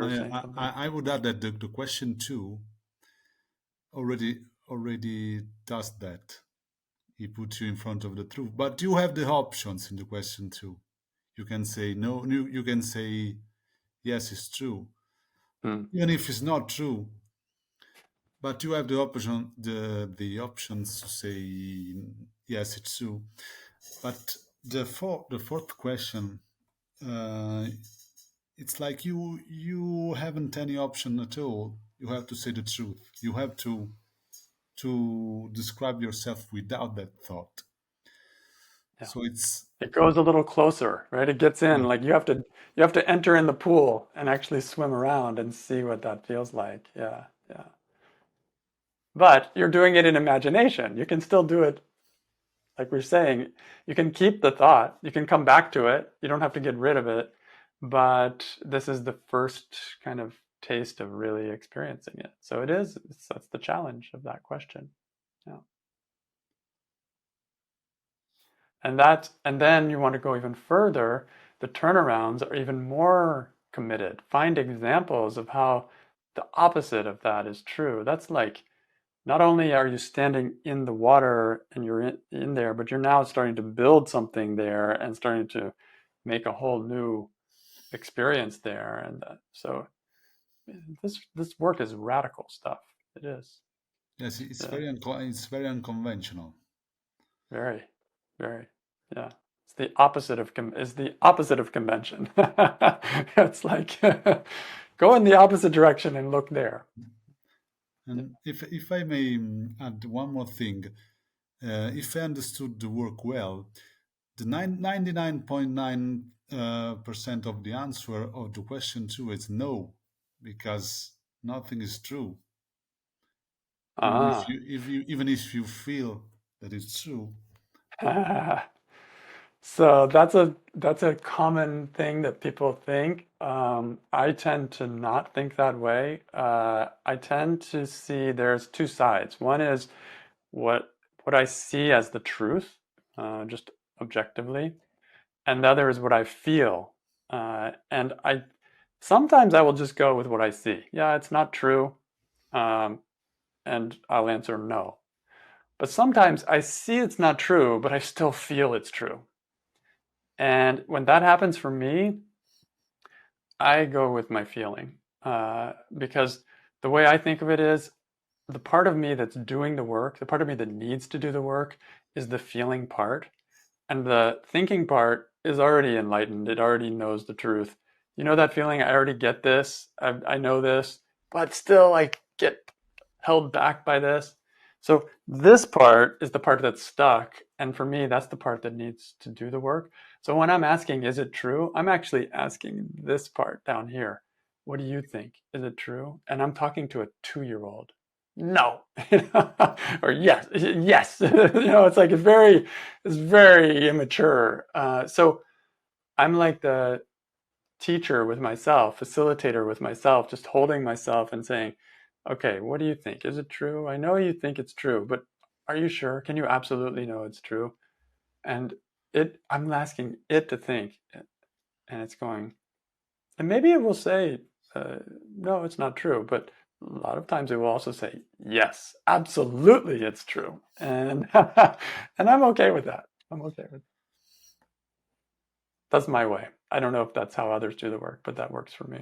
were saying something. I would add that the question 2 already does that. He puts you in front of the truth, but you have the options in the question 2. You can say no. You can say yes, it's true, even if it's not true. But you have the option, the options to say yes, it's true. But the fourth question, uh, it's like you haven't any option at all. You have to say the truth. You have to describe yourself without that thought. Yeah. So it's It goes a little closer, right? It gets in, yeah, like you have to enter in the pool and actually swim around and see what that feels like. Yeah, yeah. But you're doing it in imagination. You can still do it, like we're saying, you can keep the thought, you can come back to it. You don't have to get rid of it. But this is the first kind of taste of really experiencing it. So that's the challenge of that question. Yeah. And then you want to go even further, the turnarounds are even more committed. Find examples of how the opposite of that is true. That's like not only are you standing in the water and you're in there, but you're now starting to build something there and starting to make a whole new experience there. And so this work is radical stuff. It is. yes, it's Yeah, it's very unconventional. very, very. Yeah. It's the opposite of convention. It's like go in the opposite direction and look there. Yeah. And if I may add one more thing, if I understood the work well, the 99.9 percent of the answer of the question 2 is no, because nothing is true. Ah. Even if you feel that it's true. So that's a common thing that people think. I tend to not think that way. I tend to see there's two sides. One is what what I see as the truth, just objectively, and the other is what I feel. And I sometimes I will just go with what I see. Yeah, it's not true, um, and I'll answer no. But sometimes I see it's not true, but I still feel it's true. And when that happens for me, I go with my feeling because the way I think of it is the part of me that's doing the work, the part of me that needs to do the work is the feeling part. And the thinking part is already enlightened. It already knows the truth. You know that feeling? I already get this. I know this, but still I get held back by this. So this part is the part that's stuck. And for me, that's the part that needs to do the work. So when I'm asking, is it true? I'm actually asking this part down here. What do you think? Is it true? And I'm talking to a 2-year-old. No, or yes, yes. It's like it's very immature. So I'm like the teacher with myself, facilitator with myself, just holding myself and saying, okay, what do you think? Is it true? I know you think it's true, but are you sure? Can you absolutely know it's true? And I'm asking it to think, and it's going, and maybe it will say, no, it's not true, but a lot of times it will also say, yes, absolutely, it's true, and and I'm okay with that. I'm okay with it. That's my way. I don't know if that's how others do the work, but that works for me.